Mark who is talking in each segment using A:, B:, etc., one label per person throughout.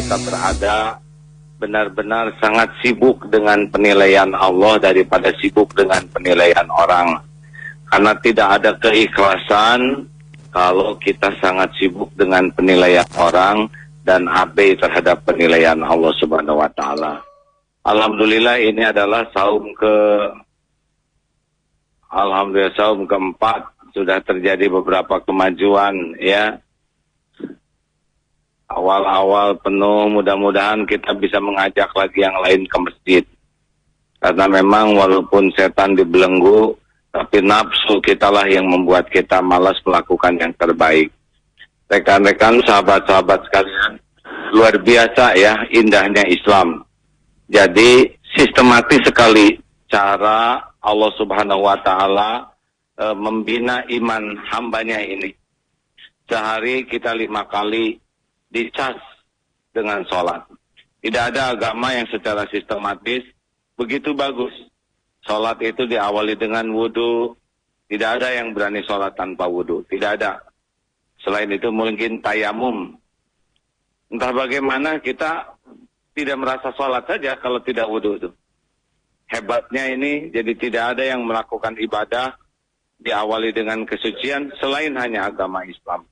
A: kita berada benar-benar sangat sibuk dengan penilaian Allah daripada sibuk dengan penilaian orang. Karena tidak ada keikhlasan kalau kita sangat sibuk dengan penilaian orang dan abai terhadap penilaian Allah Subhanahu wa taala. Alhamdulillah ini adalah saum keempat, sudah terjadi beberapa kemajuan ya. Awal-awal penuh, mudah-mudahan kita bisa mengajak lagi yang lain ke masjid. Karena memang walaupun setan dibelenggu, tapi nafsu kitalah yang membuat kita malas melakukan yang terbaik. Rekan-rekan, sahabat-sahabat sekalian, luar biasa ya indahnya Islam. Jadi sistematis sekali cara Allah Subhanahu wa taala membina iman hambanya ini. Sehari kita 5 kali dicas dengan sholat. Tidak ada agama yang secara sistematis begitu bagus. Sholat itu diawali dengan wudhu. Tidak ada yang berani sholat tanpa wudhu. Tidak ada. Selain itu mungkin tayamum. Entah bagaimana kita tidak merasa sholat saja kalau tidak wudhu itu. Hebatnya ini, jadi tidak ada yang melakukan ibadah diawali dengan kesucian selain hanya agama Islam.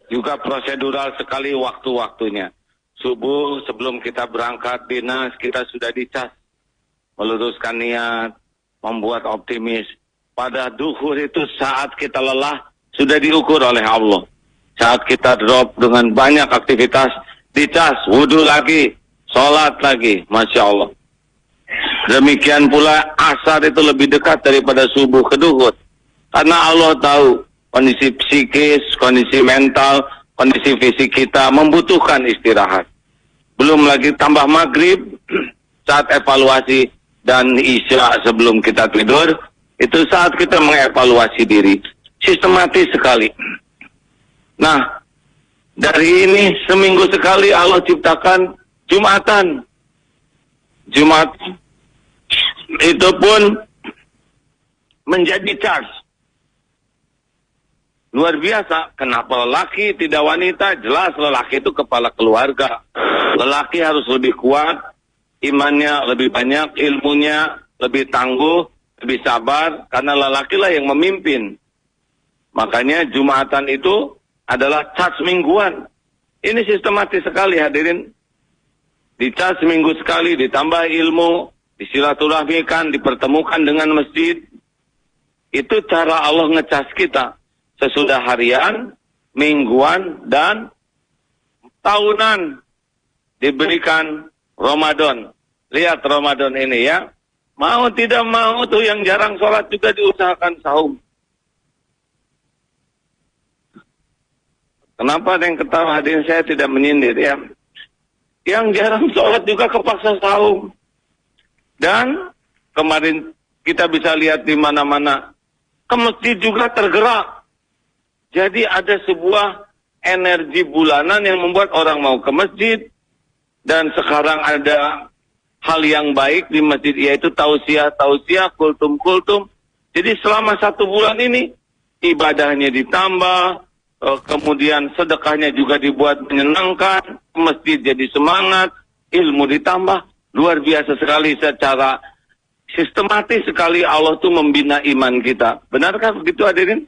A: Juga prosedural sekali waktu-waktunya. Subuh sebelum kita berangkat dinas, kita sudah dicas. Meluruskan niat, membuat optimis. Pada duhur itu saat kita lelah, sudah diukur oleh Allah. Saat kita drop dengan banyak aktivitas, dicas, wudhu lagi, sholat lagi. Masya Allah. Demikian pula asar itu lebih dekat daripada subuh ke duhur. Karena Allah tahu kondisi psikis, kondisi mental, kondisi fisik kita membutuhkan istirahat. Belum lagi tambah maghrib, saat evaluasi dan isya sebelum kita tidur, itu saat kita mengevaluasi diri. Sistematis sekali. Nah, dari ini seminggu sekali Allah ciptakan Jumatan. Jumat itu pun menjadi charge. Luar biasa. Kenapa lelaki tidak wanita? Jelas lelaki itu kepala keluarga. Lelaki harus lebih kuat, imannya lebih banyak, ilmunya lebih tangguh, lebih sabar, karena lelaki lah yang memimpin. Makanya Jumatan itu adalah charge mingguan. Ini sistematis sekali hadirin. Dicas seminggu sekali, ditambah ilmu, disilaturahmikan, dipertemukan dengan masjid. Itu cara Allah ngecas kita. Sesudah harian, mingguan, dan tahunan diberikan Ramadan. Lihat Ramadan ini ya. Mau tidak mau tuh yang jarang sholat juga diusahakan sahur. Kenapa ada yang ketawa? Hadirin, saya tidak menyindir ya. Yang jarang sholat juga kepaksa sahur. Dan kemarin kita bisa lihat di mana-mana, ke masjid juga tergerak. Jadi ada sebuah energi bulanan yang membuat orang mau ke masjid. Dan sekarang ada hal yang baik di masjid, yaitu tausiah, kultum. Jadi selama 1 bulan ini, ibadahnya ditambah, kemudian sedekahnya juga dibuat menyenangkan, masjid jadi semangat, ilmu ditambah. Luar biasa sekali, secara sistematis sekali Allah tuh membina iman kita. Benarkah begitu hadirin?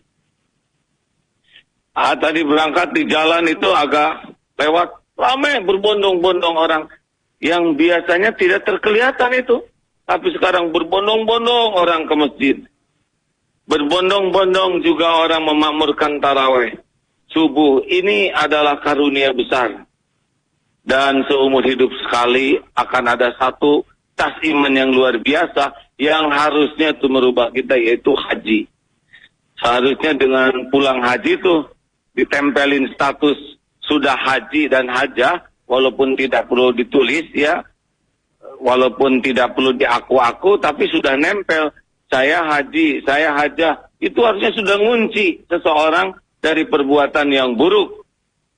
A: Tadi berangkat di jalan itu agak lewat, ramai berbondong-bondong orang yang biasanya tidak terkelihatan itu. Tapi sekarang berbondong-bondong orang ke masjid. Berbondong-bondong juga orang memakmurkan tarawih. Subuh ini adalah karunia besar. Dan seumur hidup sekali akan ada satu tas iman yang luar biasa yang harusnya itu merubah kita, yaitu haji. Seharusnya dengan pulang haji itu ditempelin status sudah haji dan hajah, walaupun tidak perlu ditulis ya, walaupun tidak perlu diaku-aku, tapi sudah nempel, saya haji, saya hajah. Itu harusnya sudah ngunci seseorang dari perbuatan yang buruk.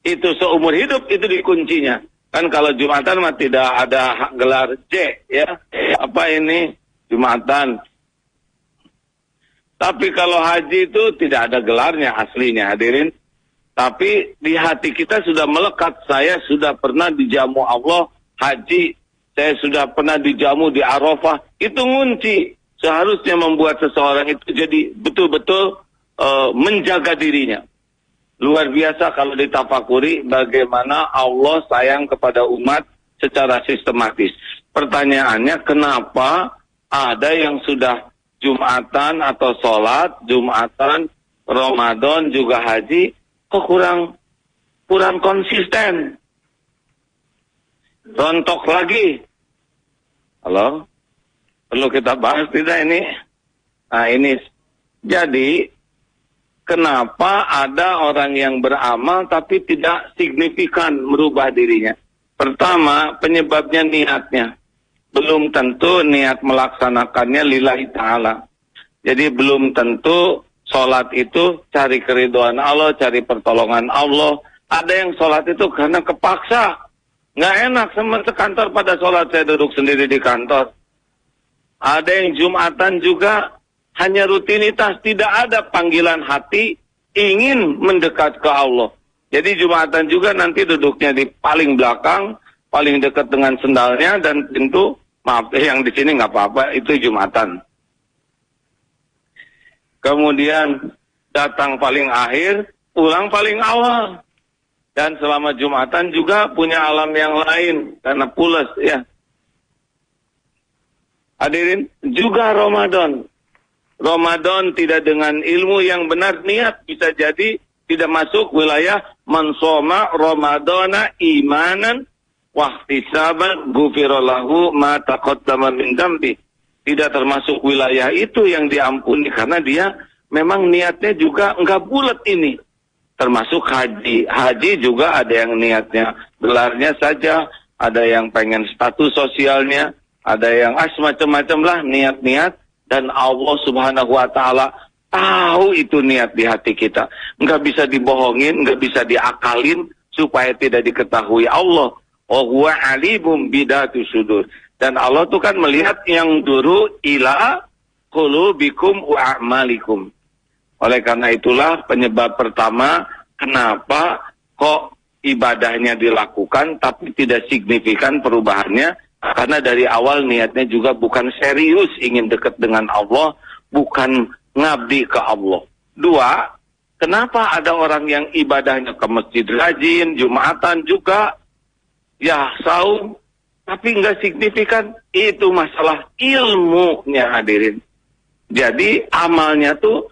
A: Itu seumur hidup itu dikuncinya. Kan kalau Jumatan mah tidak ada gelar J ya. Apa ini? Jumatan. Tapi kalau haji itu tidak ada gelarnya aslinya hadirin. Tapi di hati kita sudah melekat, saya sudah pernah dijamu Allah haji, saya sudah pernah dijamu di Arafah. Itu ngunci, seharusnya membuat seseorang itu jadi betul-betul menjaga dirinya. Luar biasa kalau ditafakuri bagaimana Allah sayang kepada umat secara sistematis. Pertanyaannya, kenapa ada yang sudah Jumatan atau sholat, Jumatan, Ramadan juga haji, kok kurang konsisten? Rontok lagi. Halo? Perlu kita bahas tidak ini? Nah ini, jadi kenapa ada orang yang beramal tapi tidak signifikan merubah dirinya? Pertama, penyebabnya niatnya. Belum tentu niat melaksanakannya lillahi ta'ala. Jadi belum tentu sholat itu cari keridhaan Allah, cari pertolongan Allah. Ada yang sholat itu karena kepaksa. Nggak enak, sekantor pada sholat, saya duduk sendiri di kantor. Ada yang Jumatan juga hanya rutinitas, tidak ada panggilan hati ingin mendekat ke Allah. Jadi Jumatan juga nanti duduknya di paling belakang, paling dekat dengan sendalnya, dan pintu, maaf, yang di sini nggak apa-apa, itu Jumatan. Kemudian datang paling akhir, pulang paling awal. Dan selama Jumatan juga punya alam yang lain, karena pulas ya. Hadirin, juga Ramadan. Ramadan tidak dengan ilmu yang benar, niat bisa jadi tidak masuk wilayah man shoma Ramadana imanan wahtisaban ghufirallahu ma taqaddama min dzambi. Tidak termasuk wilayah itu yang diampuni karena dia memang niatnya juga enggak bulat ini. Termasuk haji. Haji juga ada yang niatnya gelarnya saja, ada yang pengen status sosialnya, ada yang macam-macam lah niat-niat, dan Allah Subhanahu wa taala tahu itu niat di hati kita. Enggak bisa dibohongin, enggak bisa diakalin supaya tidak diketahui Allah. Wa huwa alimum bidatu sudur. Dan Allah tuh kan melihat yang duru ila qulubikum wa a'malikum. Oleh karena itulah penyebab pertama kenapa kok ibadahnya dilakukan tapi tidak signifikan perubahannya, karena dari awal niatnya juga bukan serius ingin dekat dengan Allah, bukan ngabdi ke Allah. Dua, kenapa ada orang yang ibadahnya ke masjid rajin, Jumatan juga, ya saum, tapi nggak signifikan? Itu masalah ilmunya, hadirin. Jadi amalnya tuh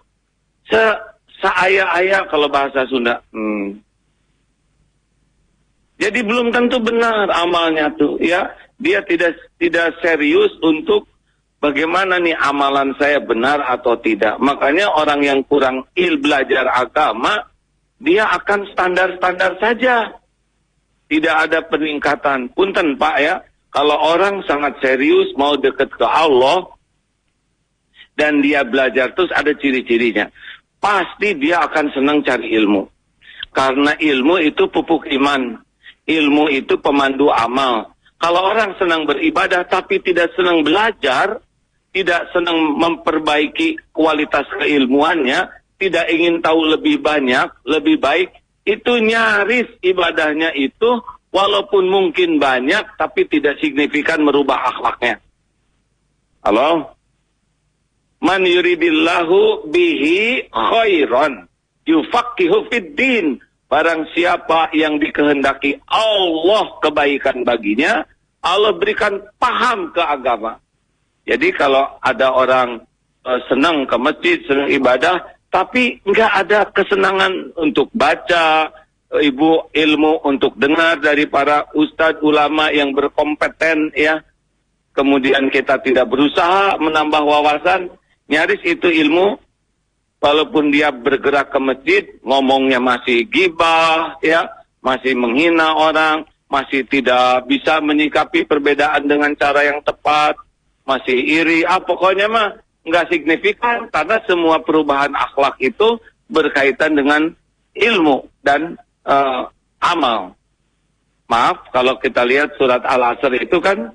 A: seaya-aya kalau bahasa Sunda. Jadi belum tentu benar amalnya tuh, ya. Dia tidak serius untuk bagaimana nih amalan saya benar atau tidak. Makanya orang yang kurang belajar agama, dia akan standar-standar saja. Tidak ada peningkatan. Punten Pak ya, kalau orang sangat serius mau dekat ke Allah dan dia belajar terus, ada ciri-cirinya. Pasti dia akan senang cari ilmu. Karena ilmu itu pupuk iman. Ilmu itu pemandu amal. Kalau orang senang beribadah tapi tidak senang belajar, tidak senang memperbaiki kualitas keilmuannya, tidak ingin tahu lebih banyak, lebih baik, itu nyaris ibadahnya itu walaupun mungkin banyak tapi tidak signifikan merubah akhlaknya. Halo? Man yuridillahu bihi khairan yufaqihu fid din. Barang siapa yang dikehendaki Allah kebaikan baginya, Allah berikan paham ke agama. Jadi kalau ada orang senang ke masjid, senang ibadah, tapi nggak ada kesenangan untuk baca, ilmu untuk dengar dari para ustadz ulama yang berkompeten, ya. Kemudian kita tidak berusaha menambah wawasan, nyaris itu ilmu. Walaupun dia bergerak ke masjid, ngomongnya masih gibah, ya, masih menghina orang, masih tidak bisa menyikapi perbedaan dengan cara yang tepat, masih iri, pokoknya mah nggak signifikan, karena semua perubahan akhlak itu berkaitan dengan ilmu dan amal. Maaf, kalau kita lihat surat Al-Asr itu kan,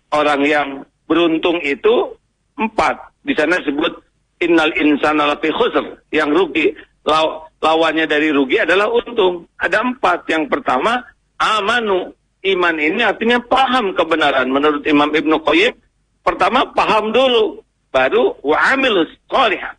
A: orang yang beruntung itu 4. Di sana disebut innal insana lafi khusr, yang rugi. lawannya dari rugi adalah untung. Ada 4. Yang pertama, amanu. Iman ini artinya paham kebenaran. Menurut Imam Ibnu Qayyim, pertama paham dulu, baru wa'amilus sholihan.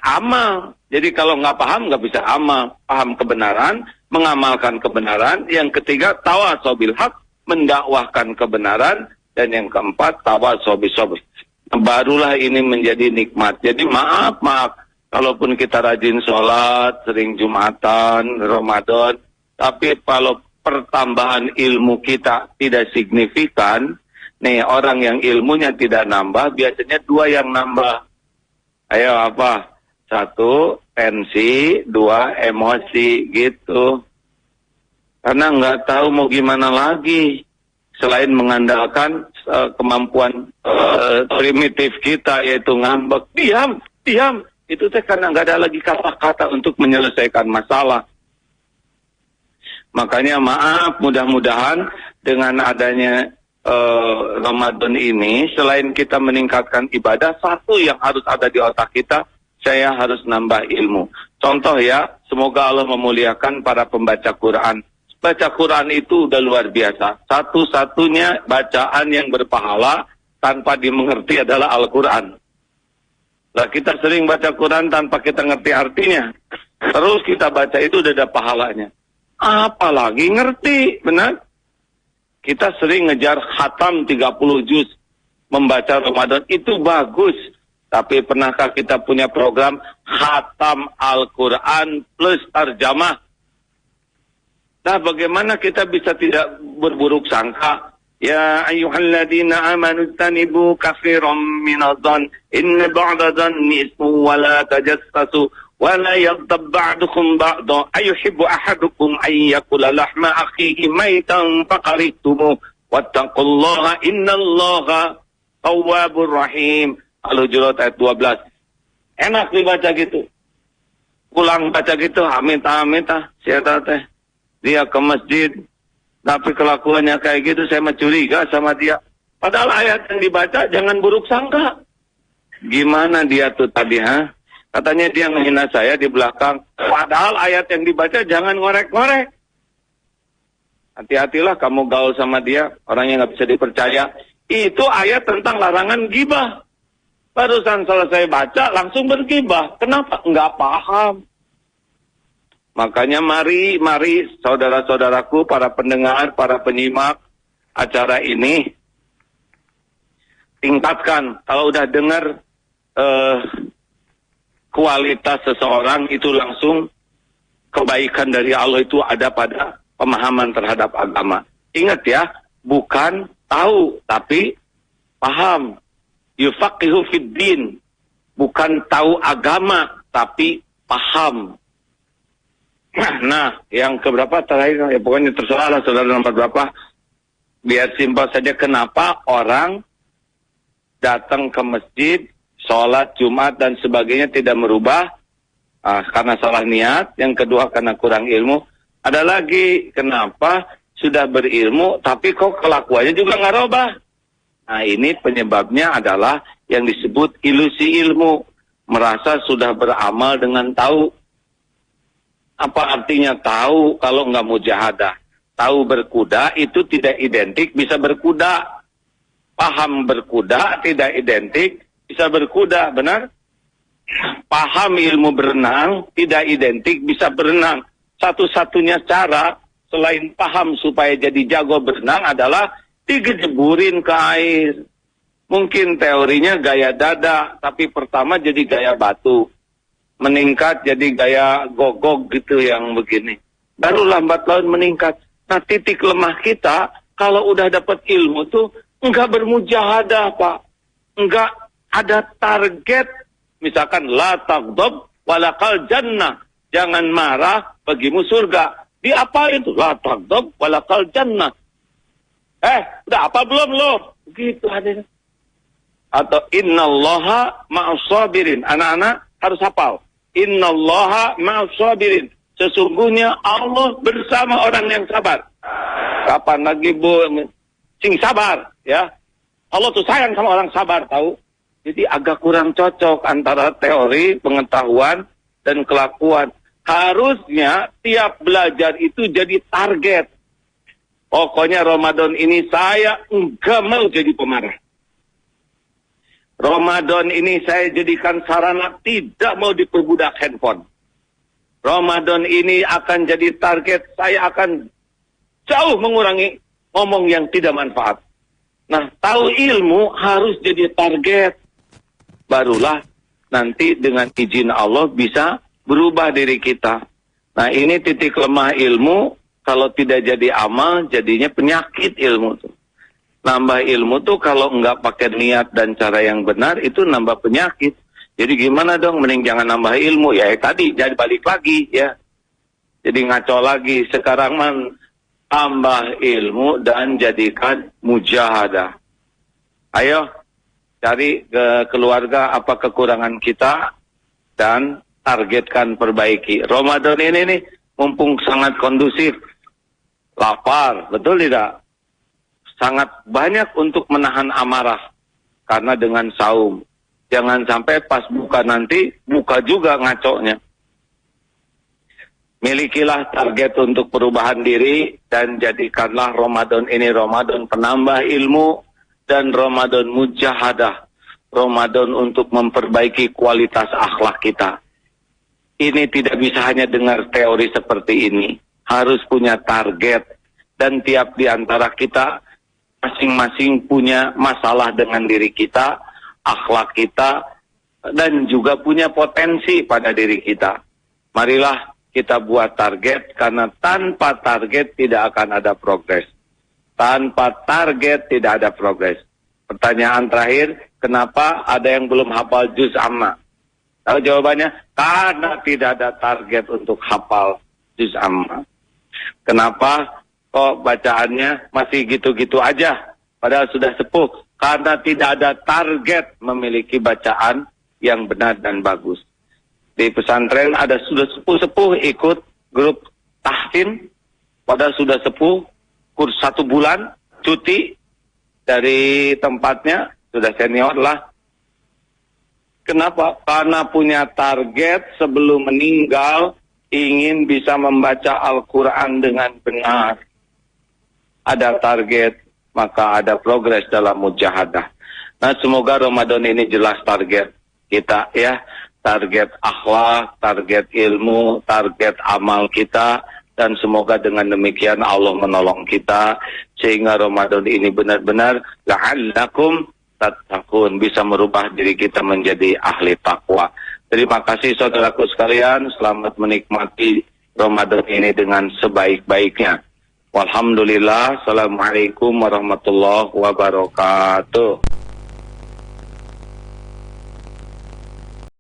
A: Amal. Jadi kalau nggak paham, nggak bisa amal. Paham kebenaran, mengamalkan kebenaran. Yang ketiga, tawasau bil haq, mendakwahkan kebenaran. Dan yang keempat, tawasau bis sabr. Barulah ini menjadi nikmat. Jadi maaf, kalaupun kita rajin sholat, sering Jumatan, Ramadan, tapi kalau pertambahan ilmu kita tidak signifikan, nih orang yang ilmunya tidak nambah, biasanya 2 yang nambah. Ayo apa? 1, tensi, 2, emosi, gitu. Karena nggak tahu mau gimana lagi. Selain mengandalkan kemampuan primitif kita, yaitu ngambek, diam. Itu karena nggak ada lagi kata-kata untuk menyelesaikan masalah. Makanya maaf, mudah-mudahan dengan adanya Ramadan ini, selain kita meningkatkan ibadah, satu yang harus ada di otak kita, saya harus nambah ilmu. Contoh ya, semoga Allah memuliakan para pembaca Quran. Baca Quran itu udah luar biasa. Satu-satunya bacaan yang berpahala tanpa dimengerti adalah Al-Quran. Nah, kita sering baca Quran tanpa kita ngerti artinya. Terus kita baca itu udah ada pahalanya. Apalagi ngerti, benar? Kita sering ngejar khatam 30 juz. Membaca Ramadan itu bagus. Tapi pernahkah kita punya program khatam Al-Quran plus tarjamah? Nah, bagaimana kita bisa tidak berburuk sangka? Ya ayyuhalladzina amanu tanibu katsiran minadh-dhann inna ba'da dhanni ismun wa la tajassasu wa la yaghtab ba'dukum ba'dha ayuhibbu ahadukum an yakula lahma akhihi maitan faqaritumu wattaqullaha innallaha tawwabur rahim. Al-Hujurat ayat 12. Enak dibaca gitu. Pulang baca gitu, amit-amit siapa teh. Dia ke masjid, tapi kelakuannya kayak gitu, saya mencuriga sama dia. Padahal ayat yang dibaca jangan buruk sangka. Gimana dia tuh tadi, Katanya dia menghina saya di belakang. Padahal ayat yang dibaca jangan ngorek-ngorek. Hati-hatilah kamu gaul sama dia, orang yang nggak bisa dipercaya. Itu ayat tentang larangan gibah. Barusan selesai baca, langsung bergibah. Kenapa? Nggak paham. Makanya mari saudara-saudaraku, para pendengar, para penyimak acara ini, tingkatkan. Kalau udah dengar kualitas seseorang itu langsung kebaikan dari Allah itu ada pada pemahaman terhadap agama. Ingat ya, bukan tahu tapi paham. Yufaqihu fid din. Bukan tahu agama tapi paham. Nah, yang keberapa terakhir, ya pokoknya terserah lah saudara nomor berapa. Biar simpel saja, kenapa orang datang ke masjid, sholat Jumat dan sebagainya tidak merubah? Karena salah niat. Yang kedua karena kurang ilmu. Ada lagi, kenapa sudah berilmu tapi kok kelakuannya juga nggak rubah? Nah, ini penyebabnya adalah yang disebut ilusi ilmu. Merasa sudah beramal dengan tahu. Apa artinya tahu kalau nggak mujahadah? Tahu berkuda itu tidak identik bisa berkuda. Paham berkuda tidak identik bisa berkuda, benar? Paham ilmu berenang tidak identik bisa berenang. Satu-satunya cara selain paham supaya jadi jago berenang adalah digejeburin ke air. Mungkin teorinya gaya dada, tapi pertama jadi gaya batu. Meningkat jadi gaya gogok gitu yang begini. Baru lambat laun meningkat. Nah, titik lemah kita kalau udah dapat ilmu tuh enggak bermujahadah, Pak. Enggak ada target. Misalkan la taghdab walakal jannah. Jangan marah, bagimu surga. Diapain tuh? La taghdab walakal jannah. Udah apa belum lo? Gitu adanya. Atau innallaha ma'as sabirin. Anak-anak harus hafal. Innallaha ma'as sabirin. Sesungguhnya Allah bersama orang yang sabar. Kapan lagi Bu? Sing sabar, ya. Allah tuh sayang sama orang sabar, tahu? Jadi agak kurang cocok antara teori, pengetahuan, dan kelakuan. Harusnya tiap belajar itu jadi target. Pokoknya Ramadan ini saya enggak mau jadi pemarah. Ramadan ini saya jadikan sarana tidak mau diperbudak handphone. Ramadan ini akan jadi target, saya akan jauh mengurangi ngomong yang tidak manfaat. Nah, tahu ilmu harus jadi target. Barulah nanti dengan izin Allah bisa berubah diri kita. Nah, ini titik lemah ilmu. Kalau tidak jadi amal, jadinya penyakit ilmu tuh. Nambah ilmu tuh kalau enggak pakai niat dan cara yang benar, itu nambah penyakit. Jadi gimana dong, mending jangan nambah ilmu. Ya tadi, jadi balik lagi ya. Jadi ngaco lagi. Sekarang tambah ilmu dan jadikan mujahadah. Ayo, cari ke keluarga apa kekurangan kita dan targetkan perbaiki. Ramadan ini nih, mumpung sangat kondusif. Lapar, betul tidak? Sangat banyak untuk menahan amarah. Karena dengan saum. Jangan sampai pas buka nanti, buka juga ngaconya. Milikilah target untuk perubahan diri dan jadikanlah Ramadan ini Ramadan penambah ilmu dan Ramadan mujahadah. Ramadan untuk memperbaiki kualitas akhlak kita. Ini tidak bisa hanya dengar teori seperti ini. Harus punya target. Dan tiap di antara kita masing-masing punya masalah dengan diri kita, akhlak kita, dan juga punya potensi pada diri kita. Marilah kita buat target, karena tanpa target tidak akan ada progres. Tanpa target tidak ada progres. Pertanyaan terakhir, kenapa ada yang belum hafal juz amma? Tahu jawabannya? Karena tidak ada target untuk hafal juz amma. Kenapa kok bacaannya masih gitu-gitu aja, padahal sudah sepuh? Karena tidak ada target memiliki bacaan yang benar dan bagus. Di pesantren ada sudah sepuh-sepuh ikut grup tahsin, padahal sudah sepuh, kurs 1 bulan, cuti dari tempatnya, sudah senior lah. Kenapa? Karena punya target sebelum meninggal, ingin bisa membaca Al-Quran dengan benar. Ada target, maka ada progres dalam mujahadah. Nah, semoga Ramadan ini jelas target kita ya. Target akhlak, target ilmu, target amal kita. Dan semoga dengan demikian Allah menolong kita. Sehingga Ramadan ini benar-benar la'allakum tattaqun, bisa merubah diri kita menjadi ahli takwa. Terima kasih saudaraku sekalian. Selamat menikmati Ramadan ini dengan sebaik-baiknya. Walhamdulillah, assalamualaikum warahmatullahi wabarakatuh.